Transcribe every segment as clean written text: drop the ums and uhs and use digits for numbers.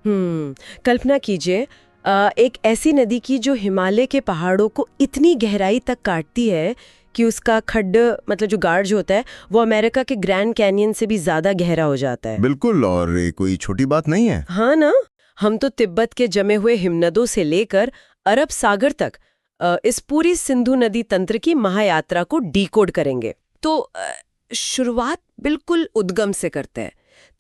कल्पना कीजिए एक ऐसी नदी की जो हिमालय के पहाड़ों को इतनी गहराई तक काटती है कि उसका खड्ड मतलब जो गार्ज होता है वो अमेरिका के ग्रैंड कैनियन से भी ज्यादा गहरा हो जाता है। बिल्कुल, और ये कोई छोटी बात नहीं है। हाँ ना। हम तो तिब्बत के जमे हुए हिमनदों से लेकर अरब सागर तक इस पूरी सिंधु नदी तंत्र की महायात्रा को डीकोड करेंगे। तो शुरुआत बिल्कुल उद्गम से करते हैं।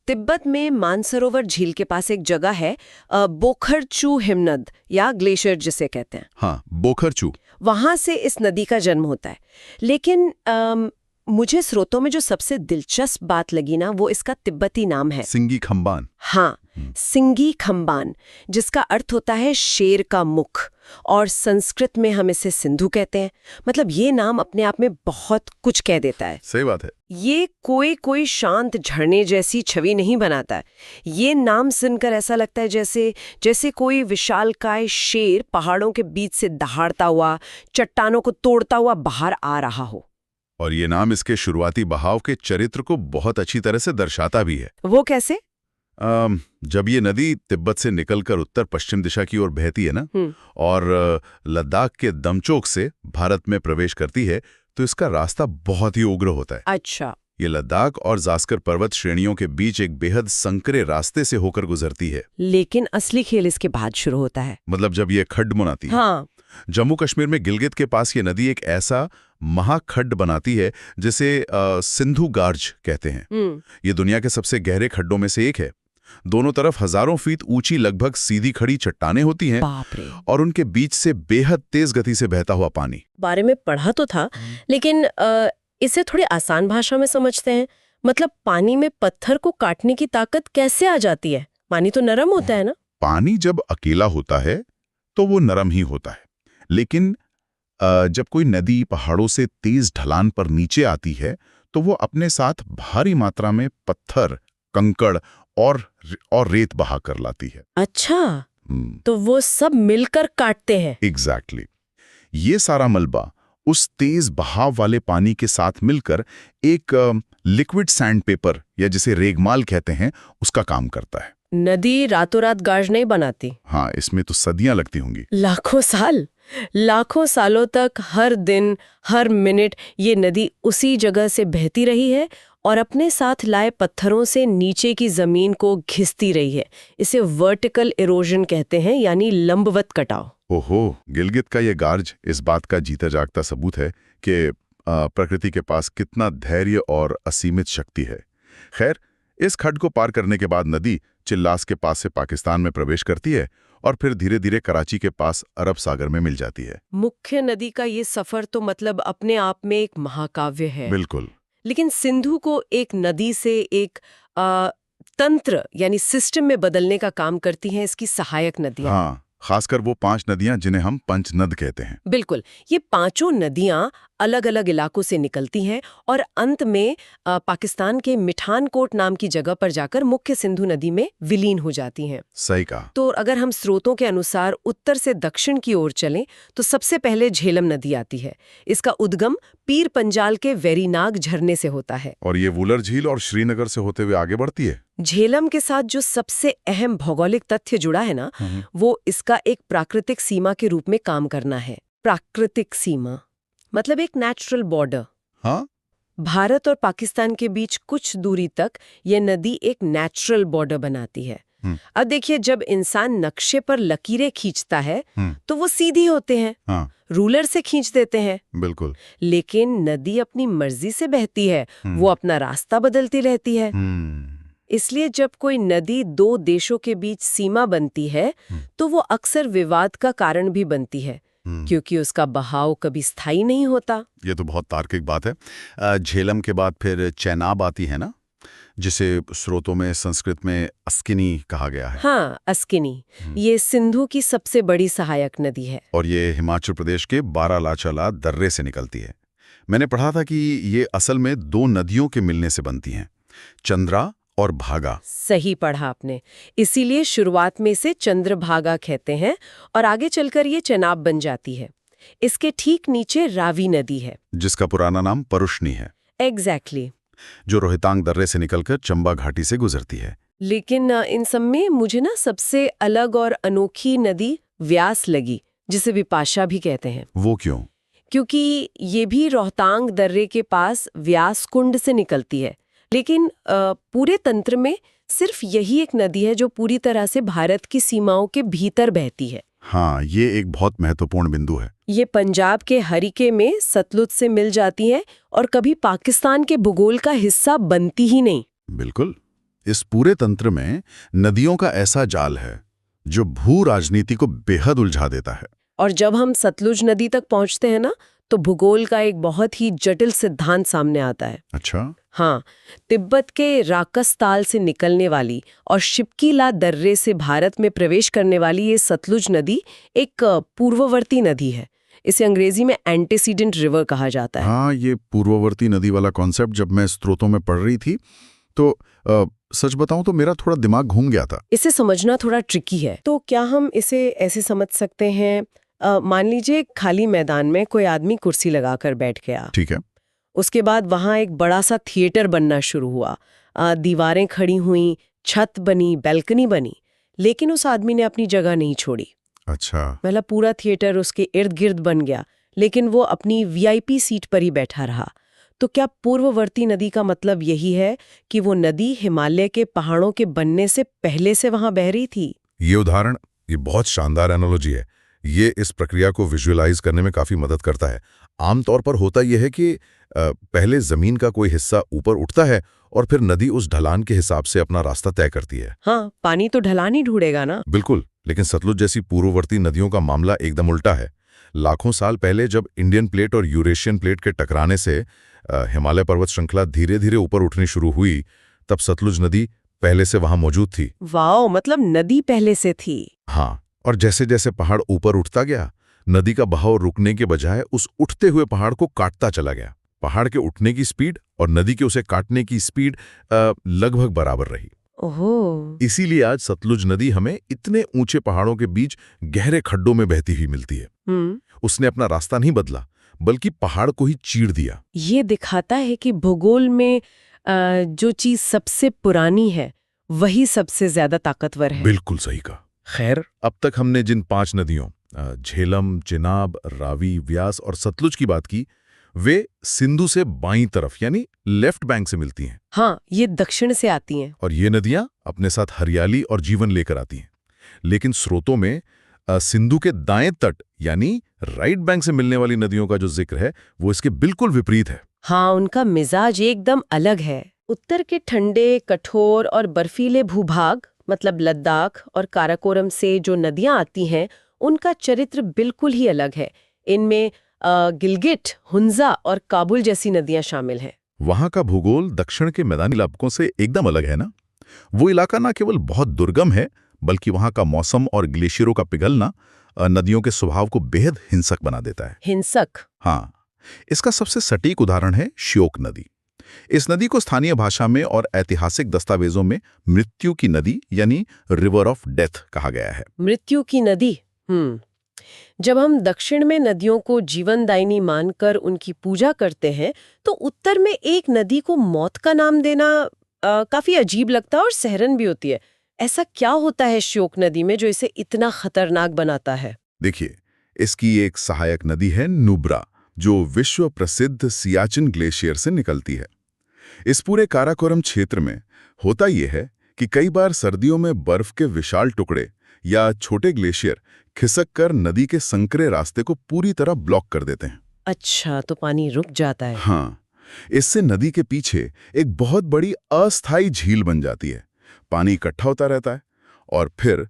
तिब्बत में मानसरोवर झील के पास एक जगह है बोखरचू हिमनद या ग्लेशियर जिसे कहते हैं। हाँ, बोखरचू। वहां से इस नदी का जन्म होता है। लेकिन मुझे स्रोतों में जो सबसे दिलचस्प बात लगी ना वो इसका तिब्बती नाम है सिंगी खम्बान। हाँ, सिंगी खम्बान, जिसका अर्थ होता है शेर का मुख, और संस्कृत में हम इसे सिंधु कहते हैं। मतलब ये नाम अपने आप में बहुत कुछ कह देता है। सही बात है। ये कोई शांत झरने जैसी छवि नहीं बनाता है। ये नाम सुनकर ऐसा लगता है जैसे कोई विशालकाय शेर पहाड़ों के बीच से दहाड़ता हुआ, चट्टानों को तोड़ता हुआ बाहर आ रहा हो। और ये नाम इसके शुरुआती बहाव के चरित्र को बहुत अच्छी तरह से दर्शाता भी है। वो कैसे? जब ये नदी तिब्बत से निकलकर उत्तर पश्चिम दिशा की ओर बहती है ना, और लद्दाख के दमचोक से भारत में प्रवेश करती है, तो इसका रास्ता बहुत ही उग्र होता है। अच्छा। ये लद्दाख और जास्कर पर्वत श्रेणियों के बीच एक बेहद संकरे रास्ते से होकर गुजरती है। लेकिन असली खेल इसके बाद शुरू होता है। मतलब जब ये खड्ड बनाती है। हाँ। जम्मू कश्मीर में गिलगित के पास ये नदी एक ऐसा महाखड्ड बनाती है जिसे सिंधु गार्ज कहते हैं। ये दुनिया के सबसे गहरे खड्डों में से एक है। दोनों तरफ हजारों फीट ऊंची लगभग सीधी खड़ी चट्टानें होती हैं, बाप रे। और उनके बीच से बेहद तेज गति से बहता हुआ पानी। बारे में पढ़ा तो था, लेकिन इसे थोड़ी आसान भाषा में समझते हैं। मतलब पानी में पत्थर को काटने की ताकत कैसे आ जाती है? पानी तो नरम होता है ना? पानी जब अकेला होता है तो वो नरम ही होता है, लेकिन जब कोई नदी पहाड़ों से तेज ढलान पर नीचे आती है तो वो अपने साथ भारी मात्रा में पत्थर, कंकड़ और रेत बहा कर लाती है। अच्छा, तो वो सब मिलकर काटते हैं। एग्जैक्टली। ये सारा मलबा उस तेज बहाव वाले पानी के साथ मिलकर एक लिक्विड सैंडपेपर या जिसे रेगमाल कहते हैं उसका काम करता है। नदी रातों रात गाज नहीं बनाती। हाँ, इसमें तो सदियां लगती होंगी। लाखों सालों तक हर दिन हर मिनट ये नदी उसी जगह से बहती रही है और अपने साथ लाए पत्थरों से नीचे की जमीन को घिसती रही है। इसे वर्टिकल इरोजन कहते हैं, यानी लंबवत कटाव। ओहो, गिलगित का ये गार्ज इस बात का जीता जागता सबूत है कि प्रकृति के पास कितना धैर्य और असीमित शक्ति है। खैर, इस खड्ड को पार करने के बाद नदी चिल्लास के पास से पाकिस्तान में प्रवेश करती है और फिर धीरे धीरे कराची के पास अरब सागर में मिल जाती है। मुख्य नदी का ये सफर तो मतलब अपने आप में एक महाकाव्य है। बिल्कुल। लेकिन सिंधु को एक नदी से एक तंत्र यानी सिस्टम में बदलने का काम करती हैं इसकी सहायक नदियां। हाँ, खासकर वो 5 नदियां जिन्हें हम पंचनद कहते हैं। बिल्कुल, ये पांचों नदियां अलग अलग इलाकों से निकलती हैं और अंत में पाकिस्तान के मिठानकोट नाम की जगह पर जाकर मुख्य सिंधु नदी में विलीन हो जाती हैं। सही कहा। तो अगर हम स्रोतों के अनुसार उत्तर से दक्षिण की ओर चलें तो सबसे पहले झेलम नदी आती है। इसका उद्गम पीर पंजाल के वेरीनाग झरने से होता है और ये वुलर झील और श्रीनगर से होते हुए आगे बढ़ती है। झेलम के साथ जो सबसे अहम भौगोलिक तथ्य जुड़ा है ना, वो इसका एक प्राकृतिक सीमा के रूप में काम करना है। प्राकृतिक सीमा मतलब एक नेचुरल बॉर्डर। हाँ? भारत और पाकिस्तान के बीच कुछ दूरी तक ये नदी एक नेचुरल बॉर्डर बनाती है। अब देखिए, जब इंसान नक्शे पर लकीरें खींचता है तो वो सीधी होते हैं। हाँ। रूलर से खींच देते हैं। बिल्कुल। लेकिन नदी अपनी मर्जी से बहती है, वो अपना रास्ता बदलती रहती है। इसलिए जब कोई नदी दो देशों के बीच सीमा बनती है तो वो अक्सर विवाद का कारण भी बनती है, क्योंकि उसका बहाव कभी स्थायी नहीं होता। ये तो बहुत तार्किक बात है। झेलम के बाद फिर चेनाब आती है ना, जिसे स्रोतों में संस्कृत में अस्किनी कहा गया है। हाँ, अस्किनी। ये सिंधु की सबसे बड़ी सहायक नदी है और ये हिमाचल प्रदेश के बारालाचाला दर्रे से निकलती है। मैंने पढ़ा था कि ये असल में 2 नदियों के मिलने से बनती हैं, चंद्रा और भागा। सही पढ़ा आपने। इसीलिए शुरुआत में इसे चंद्रभागा कहते हैं और आगे चलकर ये चेनाब बन जाती है। इसके ठीक नीचे रावी नदी है, जिसका पुराना नाम परुष्णी है। एग्जैक्टली। जो रोहतांग दर्रे से निकलकर चंबा घाटी से गुजरती है। लेकिन इन सब में मुझे ना सबसे अलग और अनोखी नदी व्यास लगी, जिसे विपाशा भी कहते हैं। वो क्यों? क्योंकि ये भी रोहतांग दर्रे के पास व्यास कुंड से निकलती है। लेकिन पूरे तंत्र में सिर्फ यही एक नदी है जो पूरी तरह से भारत की सीमाओं के भीतर बहती है। हाँ, ये एक बहुत महत्वपूर्ण बिंदु है। ये पंजाब के हरिके में सतलुज से मिल जाती है और कभी पाकिस्तान के भूगोल का हिस्सा बनती ही नहीं। बिल्कुल। इस पूरे तंत्र में नदियों का ऐसा जाल है जो भू राजनीति को बेहद उलझा देता है। और जब हम सतलुज नदी तक पहुंचते हैं ना, तो भूगोल का एक बहुत ही जटिल सिद्धांत सामने आता है। अच्छा। हाँ, तिब्बत के राकसताल से निकलने वाली और शिपकीला दर्रे से भारत में प्रवेश करने वाली ये सतलुज नदी एक पूर्ववर्ती नदी है। इसे अंग्रेजी में एंटीसीडेंट रिवर कहा जाता है। हाँ, ये पूर्ववर्ती नदी वाला कॉन्सेप्ट जब मैं स्रोतों में पढ़ रही थी तो सच बताऊं तो मेरा थोड़ा दिमाग घूम गया था। इसे समझना थोड़ा ट्रिकी है। तो क्या हम इसे ऐसे समझ सकते हैं, मान लीजिए खाली मैदान में कोई आदमी कुर्सी लगाकर बैठ गया। ठीक है। उसके बाद वहां एक बड़ा सा थिएटर बनना शुरू हुआ। दीवारें खड़ी हुई, छत बनी, बैल्कनी बनी, लेकिन उस आदमी ने अपनी जगह नहीं छोड़ी। अच्छा। मतलब पूरा थिएटर उसके इर्द गिर्द बन गया, लेकिन वो अपनी वीआईपी सीट पर ही बैठा रहा। तो क्या पूर्ववर्ती नदी का मतलब यही है कि वो नदी हिमालय के पहाड़ों के बनने से पहले से वहां बह रही थी? ये उदाहरण ये बहुत शानदार एनालॉजी है। ये इस प्रक्रिया को विजुअलाइज करने में काफी मदद करता है। आमतौर पर होता यह है कि पहले जमीन का कोई हिस्सा ऊपर उठता है और फिर नदी उस ढलान के हिसाब से अपना रास्ता तय करती है। हाँ, पानी तो ढलान ही ढूंढेगा ना। बिल्कुल, लेकिन सतलुज जैसी पूर्ववर्ती नदियों का मामला एकदम उल्टा है। लाखों साल पहले जब इंडियन प्लेट और यूरेशियन प्लेट के टकराने से हिमालय पर्वत श्रृंखला धीरे धीरे ऊपर उठनी शुरू हुई, तब सतलुज नदी पहले से वहां मौजूद थी। वाओ, मतलब नदी पहले से थी। हाँ, और जैसे जैसे पहाड़ ऊपर उठता गया, नदी का बहाव रुकने के बजाय उस उठते हुए पहाड़ को काटता चला गया। पहाड़ के उठने की स्पीड और नदी के उसे काटने की स्पीड लगभग बराबर रही। ओहो। इसीलिए आज सतलुज नदी हमें इतने ऊंचे पहाड़ों के बीच गहरे खड्डों में बहती हुई मिलती है। उसने अपना रास्ता नहीं बदला, बल्कि पहाड़ को ही चीर दिया। ये दिखाता है कि भूगोल में जो चीज सबसे पुरानी है वही सबसे ज्यादा ताकतवर है। बिल्कुल सही कहा। खैर, अब तक हमने जिन 5 नदियों झेलम, चिनाब, रावी, व्यास और सतलुज की बात की, वे सिंधु से बाईं तरफ यानी लेफ्ट बैंक से मिलती हैं। हाँ, ये दक्षिण से आती हैं। और ये नदियां अपने साथ हरियाली और जीवन लेकर आती हैं। लेकिन स्रोतों में सिंधु के दाएं तट यानी राइट बैंक से मिलने वाली नदियों का जो जिक्र है वो इसके बिल्कुल विपरीत है। हाँ, उनका मिजाज एकदम अलग है। उत्तर के ठंडे, कठोर और बर्फीले भूभाग मतलब लद्दाख और काराकोरम से जो नदियां आती हैं, उनका चरित्र बिल्कुल ही अलग है। इनमें गिलगिट, हुंजा और काबुल जैसी नदियां शामिल हैं। वहां का भूगोल दक्षिण के मैदानी इलाकों से एकदम अलग है ना। वो इलाका ना केवल बहुत दुर्गम है, बल्कि वहां का मौसम और ग्लेशियरों का पिघलना नदियों के स्वभाव को बेहद हिंसक बना देता है। हिंसक? हाँ, इसका सबसे सटीक उदाहरण है श्योक नदी। इस नदी को स्थानीय भाषा में और ऐतिहासिक दस्तावेजों में मृत्यु की नदी यानी रिवर ऑफ डेथ कहा गया है। मृत्यु की नदी। जब हम दक्षिण में नदियों को जीवनदायिनी मानकर उनकी पूजा करते हैं, तो उत्तर में एक नदी को मौत का नाम देना काफी अजीब लगता है और सहरन भी होती है। ऐसा क्या होता है श्योक नदी में जो इसे इतना खतरनाक बनाता है? देखिए, इसकी एक सहायक नदी है नुब्रा, जो विश्व प्रसिद्ध सियाचिन ग्लेशियर से निकलती है। इस पूरे काराकोरम क्षेत्र में होता यह है कि कई बार सर्दियों में बर्फ के विशाल टुकड़े या छोटे ग्लेशियर खिसक कर नदी के संकरे रास्ते को पूरी तरह ब्लॉक कर देते हैं। अच्छा, तो पानी रुक जाता है। हाँ, इससे नदी के पीछे एक बहुत बड़ी अस्थायी झील बन जाती है। पानी इकट्ठा होता रहता है और फिर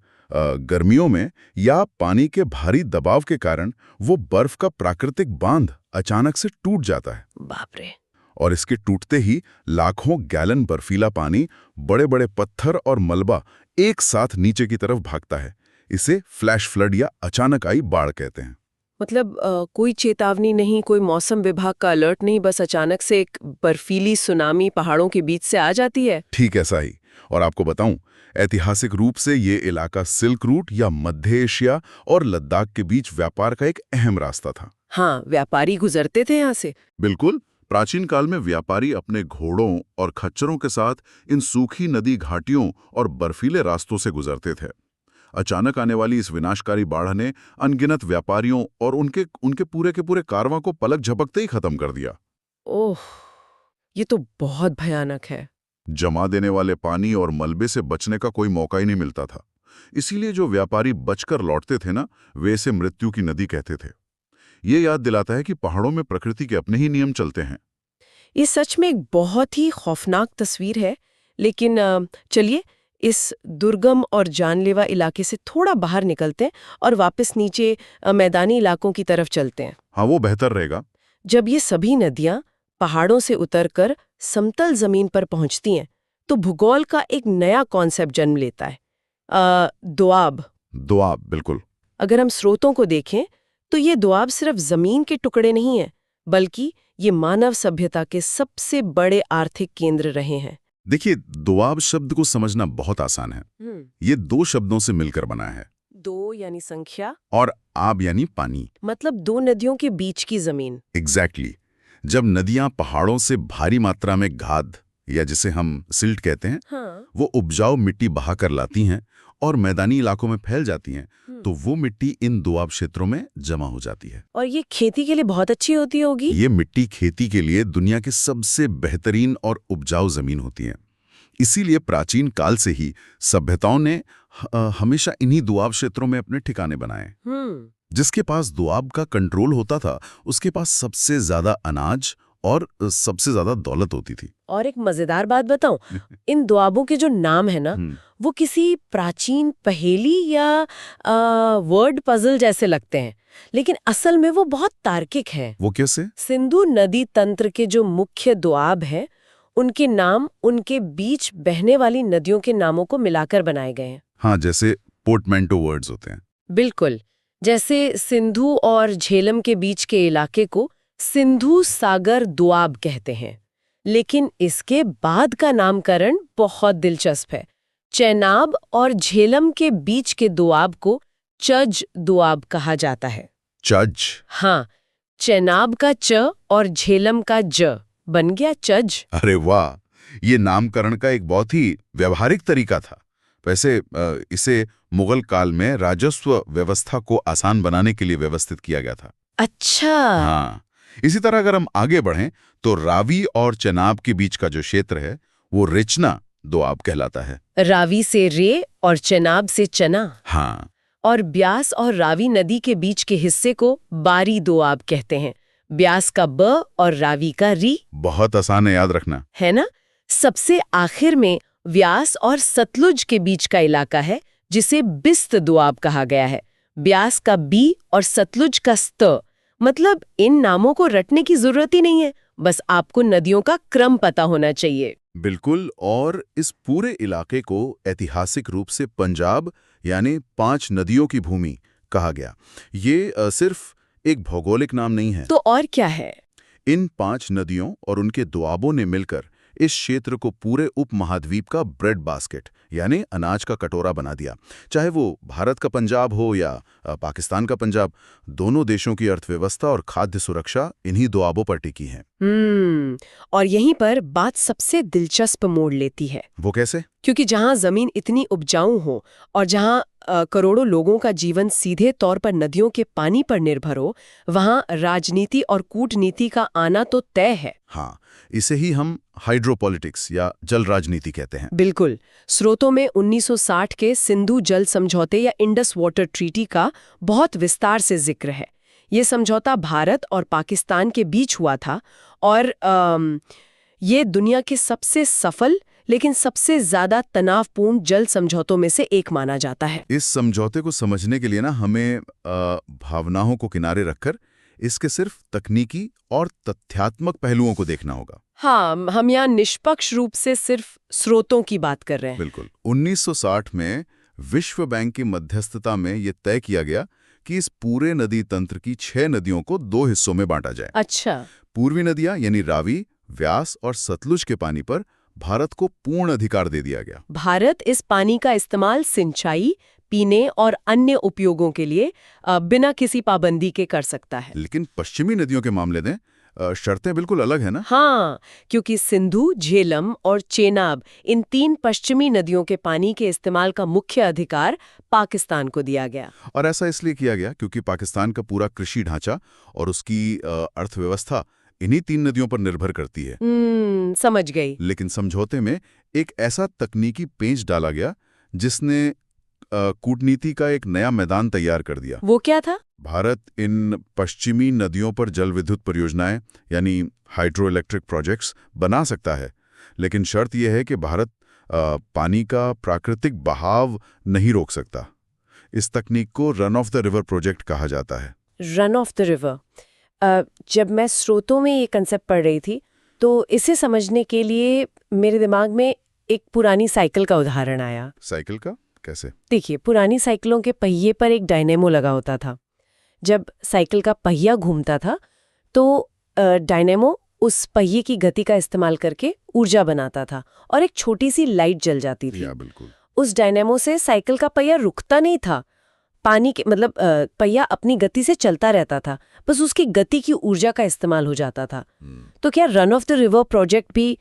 गर्मियों में या पानी के भारी दबाव के कारण वो बर्फ का प्राकृतिक बांध अचानक से टूट जाता है। बाप रे। और इसके टूटते ही लाखों गैलन बर्फीला पानी, बड़े बड़े पत्थर और मलबा एक साथ नीचे की तरफ भागता है। इसे फ्लैश फ्लड या अचानक आई बाढ़ कहते हैं। मतलब कोई चेतावनी नहीं, कोई मौसम विभाग का अलर्ट नहीं, बस अचानक से एक बर्फीली सुनामी पहाड़ों के बीच से आ जाती है। ठीक ऐसा ही। और आपको बताऊं, ऐतिहासिक रूप से ये इलाका सिल्क रूट या मध्य एशिया और लद्दाख के बीच व्यापार का एक अहम रास्ता था। हाँ, व्यापारी गुजरते थे यहाँ से। बिल्कुल, प्राचीन काल में व्यापारी अपने घोड़ों और खच्चरों के साथ इन सूखी नदी घाटियों और बर्फीले रास्तों से गुजरते थे। अचानक आने वाली इस विनाशकारी बाढ़ ने अनगिनत व्यापारियों और उनके पूरे के पूरे कारवां को पलक झपकते ही खत्म कर दिया। ओह, ये तो बहुत भयानक है। जमा देने वाले पानी और मलबे से बचने का कोई मौका ही नहीं मिलता था। इसीलिए जो व्यापारी बचकर लौटते थे ना, वे इसे मृत्यु की नदी कहते थे। ये याद दिलाता है कि पहाड़ों में प्रकृति के अपने ही नियम चलते हैं। ये सच में एक बहुत ही खौफनाक तस्वीर है, लेकिन चलिए इस दुर्गम और जानलेवा इलाके से थोड़ा बाहर निकलते हैं और वापस नीचे मैदानी इलाकों की तरफ चलते हैं। हाँ, वो बेहतर रहेगा। जब ये सभी नदियां पहाड़ों से उतरकर समतल जमीन पर पहुंचती हैं, तो भूगोल का एक नया कॉन्सेप्ट जन्म लेता है, दोआब। दोआब, बिल्कुल। अगर हम स्रोतों को देखें तो ये दोआब सिर्फ जमीन के टुकड़े नहीं हैं, बल्कि ये मानव सभ्यता के सबसे बड़े आर्थिक केंद्र रहे हैं। देखिए, दोआब शब्द को समझना बहुत आसान है। ये दो शब्दों से मिलकर बना है। दो यानी संख्या और आब यानी पानी, मतलब दो नदियों के बीच की जमीन। एग्जैक्टली। जब नदियां पहाड़ों से भारी मात्रा में गाद या जिसे हम सिल्ट कहते हैं, हाँ। वो उपजाऊ मिट्टी बहाकर लाती हैं और मैदानी इलाकों में फैल जाती हैं, तो वो मिट्टी इन दोआब क्षेत्रों में जमा हो जाती है। और ये खेती के लिए बहुत अच्छी होती होगी। ये मिट्टी खेती के लिए दुनिया की सबसे बेहतरीन और उपजाऊ जमीन होती है। इसीलिए प्राचीन काल से ही सभ्यताओं ने हमेशा इन्हीं दोआब क्षेत्रों में अपने ठिकाने बनाए। जिसके पास दोआब का कंट्रोल होता था, उसके पास सबसे ज्यादा अनाज और सबसे ज्यादा दौलत होती थी। और एक मजेदार बात बताऊं, इन दोआबों के जो नाम है ना, वो किसी प्राचीन पहेली या वर्ड पजल जैसे लगते हैं, लेकिन असल में वो बहुत तार्किक हैं। वो कैसे? सिंधु नदी तंत्र के जो मुख्य दोआब हैं, उनके नाम उनके बीच बहने वाली नदियों के नामों को मिलाकर बनाए गए हैं। हाँ, जैसे पोर्टमैंटो वर्ड्स होते हैं। बिल्कुल, जैसे सिंधु और झेलम के बीच के इलाके को सिंधु सागर दोआब कहते हैं। लेकिन इसके बाद का नामकरण बहुत दिलचस्प है। चेनाब और झेलम के बीच के दोआब को चज दोआब कहा जाता है। चज? हाँ, चेनाब का च और झेलम का ज बन गया चज। अरे वाह, ये नामकरण का एक बहुत ही व्यवहारिक तरीका था। वैसे इसे मुगल काल में राजस्व व्यवस्था को आसान बनाने के लिए व्यवस्थित किया गया था। अच्छा। हाँ, इसी तरह अगर हम आगे बढ़ें तो रावी और चेनाब के बीच का जो क्षेत्र है, वो रेचना दोआब कहलाता है। रावी से रे और चेनाब से चना। हाँ। और ब्यास और रावी नदी के बीच के हिस्से को बारी दोआब कहते हैं। ब्यास का ब और रावी का री। बहुत आसान है याद रखना, है ना? सबसे आखिर में व्यास और सतलुज के बीच का इलाका है, जिसे बिस्त दोआब कहा गया है। ब्यास का बी और सतलुज का स्त। मतलब इन नामों को रटने की जरूरत ही नहीं है, बस आपको नदियों का क्रम पता होना चाहिए। बिल्कुल। और इस पूरे इलाके को ऐतिहासिक रूप से पंजाब यानी 5 नदियों की भूमि कहा गया। ये सिर्फ एक भौगोलिक नाम नहीं है। तो और क्या है? इन 5 नदियों और उनके दोआबों ने मिलकर इस क्षेत्र को पूरे उपमहाद्वीप का ब्रेड बास्केट यानी अनाज का कटोरा बना दिया। चाहे वो भारत का पंजाब हो या पाकिस्तान का पंजाब, दोनों देशों की अर्थव्यवस्था और खाद्य सुरक्षा इन्हीं दोआबों पर टिकी है। और यहीं पर बात सबसे दिलचस्प मोड़ लेती है। वो कैसे? क्योंकि जहां जमीन इतनी उपजाऊ हो और जहां करोड़ों लोगों का जीवन सीधे तौर पर नदियों के पानी पर निर्भर हो, वहां राजनीति और कूटनीति का आना तो तय है। हाँ, इसे ही हम हाइड्रोपॉलिटिक्स या जल राजनीति कहते हैं। बिल्कुल। स्रोतों में 1960 के सिंधु जल समझौते या इंडस वाटर ट्रीटी का बहुत विस्तार से जिक्र है। ये समझौता भारत और पाकिस्तान के बीच हुआ था और ये दुनिया के सबसे सफल लेकिन सबसे ज्यादा तनावपूर्ण जल समझौतों में से एक माना जाता है। इस समझौते को समझने के लिए ना हमें भावनाओं को किनारे रखकर इसके सिर्फ तकनीकी और तथ्यात्मक पहलुओं को देखना होगा। हाँ, हम यहाँ निष्पक्ष रूप से सिर्फ स्रोतों की बात कर रहे हैं। बिल्कुल। 1960 में विश्व बैंक की मध्यस्थता में ये तय किया गया कि इस पूरे नदी तंत्र की 6 नदियों को 2 हिस्सों में बांटा जाए। अच्छा। पूर्वी नदियां यानी रावी, व्यास और सतलुज के पानी पर भारत को पूर्ण अधिकार दे दिया गया। भारत इस पानी का इस्तेमाल सिंचाई, पीने और अन्य उपयोगों के लिए बिना किसी पाबंदी के कर सकता है। लेकिन पश्चिमी नदियों के मामले में शर्तें बिल्कुल अलग है ना। हाँ, क्योंकि सिंधु, झेलम और चेनाब इन 3 पश्चिमी नदियों के पानी के इस्तेमाल का मुख्य अधिकार पाकिस्तान को दिया गया। और ऐसा इसलिए किया गया क्योंकि पाकिस्तान का पूरा कृषि ढांचा और उसकी अर्थव्यवस्था इन्हीं 3 नदियों पर निर्भर करती है। समझ गई। लेकिन समझौते में एक ऐसा तकनीकी पेंच डाला गया जिसने कूटनीति का एक नया मैदान तैयार कर दिया। वो क्या था? भारत इन पश्चिमी नदियों पर जल विद्युत परियोजनाएं यानी हाइड्रो इलेक्ट्रिक प्रोजेक्ट्स बना सकता है, लेकिन शर्त यह है कि भारत पानी का प्राकृतिक बहाव नहीं रोक सकता। इस तकनीक को run of the river project कहा जाता है। Run of the river. जब मैं स्रोतों में ये कंसेप्ट पढ़ रही थी तो इसे समझने के लिए मेरे दिमाग में एक पुरानी साइकिल का उदाहरण आया। साइकिल का कैसे? देखिए, पुरानी साइकिलों के पहिए पर एक डायनेमो लगा होता था। जब साइकिल का पहिया घूमता था तो डायनेमो उस पहिए की गति का इस्तेमाल करके ऊर्जा बनाता था और एक छोटी सी लाइट जल जाती थी। बिल्कुल। उस डायनेमो से साइकिल का पहिया रुकता नहीं था, पानी के मतलब पहिया अपनी गति से चलता रहता था, बस उसकी गति की ऊर्जा का इस्तेमाल हो जाता था। तो क्या run of the river project भी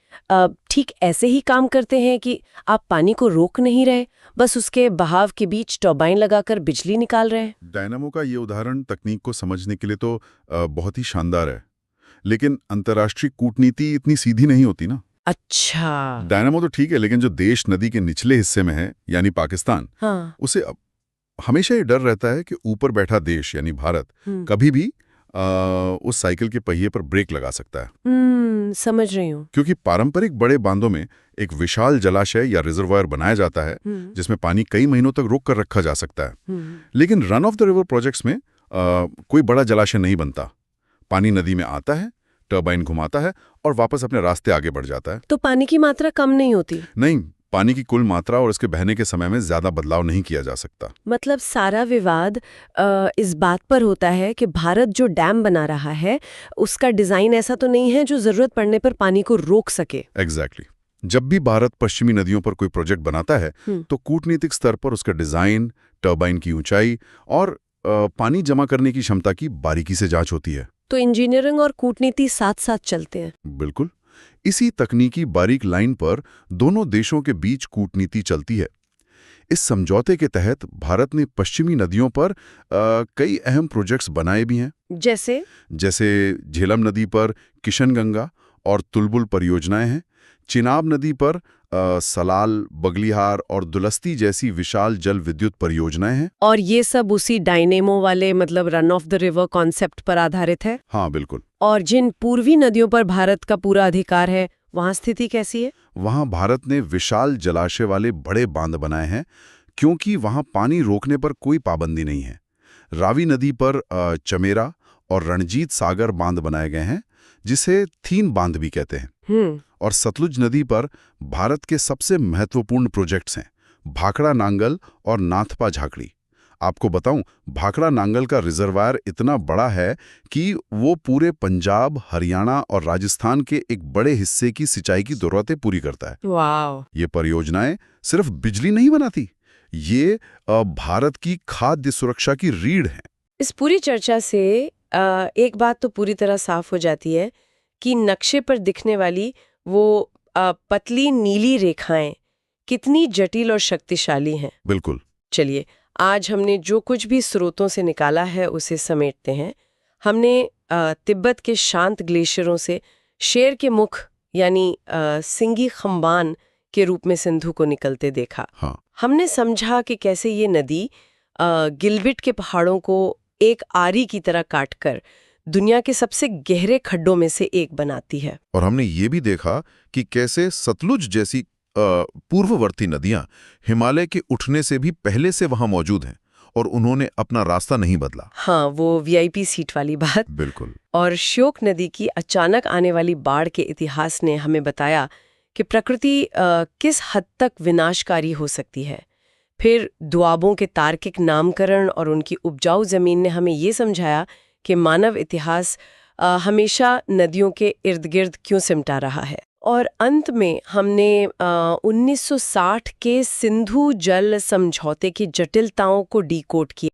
ठीक ऐसे ही काम करते हैं कि आप पानी को रोक नहीं रहे, बस उसके बहाव के बीच टर्बाइन लगाकर बिजली निकाल रहे हैं? डायनामो का ये उदाहरण तकनीक को समझने के लिए तो बहुत ही शानदार है, लेकिन अंतर्राष्ट्रीय कूटनीति इतनी सीधी नहीं होती ना। अच्छा। डायनामो तो ठीक है, लेकिन जो देश नदी के निचले हिस्से में है यानी पाकिस्तान, हाँ। उसे हमेशा ये डर रहता है कि ऊपर बैठा देश यानी भारत कभी भी उस साइकिल के पहिए पर ब्रेक लगा सकता है। समझ रही हूँ। क्योंकि पारंपरिक बड़े बांधों में एक विशाल जलाशय या रिजर्वायर बनाया जाता है जिसमें पानी कई महीनों तक रोक कर रखा जा सकता है। लेकिन run of the river projects में कोई बड़ा जलाशय नहीं बनता। पानी नदी में आता है, टर्बाइन घुमाता है और वापस अपने रास्ते आगे बढ़ जाता है। तो पानी की मात्रा कम नहीं होती? नहीं, पानी की कुल मात्रा और इसके बहने के समय में ज्यादा बदलाव नहीं किया जा सकता। मतलब सारा विवाद इस बात पर होता है कि भारत जो डैम बना रहा है उसका डिजाइन ऐसा तो नहीं है जो जरूरत पड़ने पर पानी को रोक सके। एग्जैक्टली। जब भी भारत पश्चिमी नदियों पर कोई प्रोजेक्ट बनाता है तो कूटनीतिक स्तर पर उसका डिजाइन, टर्बाइन की ऊंचाई और पानी जमा करने की क्षमता की बारीकी से जांच होती है। तो इंजीनियरिंग और कूटनीति साथ साथ चलते हैं। बिल्कुल। इसी तकनीकी बारीक लाइन पर दोनों देशों के बीच कूटनीति चलती है। इस समझौते के तहत भारत ने पश्चिमी नदियों पर कई अहम प्रोजेक्ट्स बनाए भी हैं। जैसे झेलम नदी पर किशनगंगा और तुलबुल परियोजनाएं हैं। चिनाब नदी पर सलाल, बगलिहार और दुलस्ती जैसी विशाल जल विद्युत परियोजनाएं हैं। और ये सब उसी डायनेमो वाले मतलब run of the river concept पर आधारित है? हाँ, बिल्कुल। और जिन पूर्वी नदियों पर भारत का पूरा अधिकार है वहां स्थिति कैसी है? वहां भारत ने विशाल जलाशय वाले बड़े बांध बनाए हैं क्योंकि वहां पानी रोकने पर कोई पाबंदी नहीं है। रावी नदी पर चमेरा और रणजीत सागर बांध बनाए गए हैं जिसे थीन बांध भी कहते हैं। और सतलुज नदी पर भारत के सबसे महत्वपूर्ण प्रोजेक्ट्स हैं भाखड़ा नांगल और नाथपा झाकड़ी। आपको बताऊं, भाखड़ा नांगल का रिजर्वायर इतना बड़ा है कि वो पूरे पंजाब, हरियाणा और राजस्थान के एक बड़े हिस्से की सिंचाई की जरूरतें पूरी करता है। वाव! ये परियोजनाएं सिर्फ बिजली नहीं बनाती, ये भारत की खाद्य सुरक्षा की रीढ़ है। इस पूरी चर्चा से एक बात तो पूरी तरह साफ हो जाती है कि नक्शे पर दिखने वाली वो पतली नीली रेखाएं कितनी जटिल और शक्तिशाली हैं। बिल्कुल। चलिए, आज हमने जो कुछ भी स्रोतों से निकाला है उसे समेटते हैं। हमने तिब्बत के शांत ग्लेशियरों से शेर के मुख यानी सिंगी खम्बान के रूप में सिंधु को निकलते देखा। हाँ। हमने समझा कि कैसे ये नदी गिलबिट के पहाड़ों को एक आरी की तरह काटकर दुनिया के सबसे गहरे खड्डों में से एक बनाती है। और हमने ये भी देखा कि कैसे सतलुज जैसी पूर्ववर्ती नदियां हिमालय के उठने से भी पहले से वहां मौजूद हैं और उन्होंने अपना रास्ता नहीं बदला। हाँ, वो वीआईपी सीट वाली बात। बिल्कुल। और श्योक नदी की अचानक आने वाली बाढ़ के इतिहास ने हमें बताया कि प्रकृति किस हद तक विनाशकारी हो सकती है। फिर दुआबों के तार्किक नामकरण और उनकी उपजाऊ जमीन ने हमें ये समझाया कि मानव इतिहास हमेशा नदियों के इर्द गिर्द क्यों सिमटा रहा है। और अंत में हमने 1960 के सिंधु जल समझौते की जटिलताओं को डीकोड किया।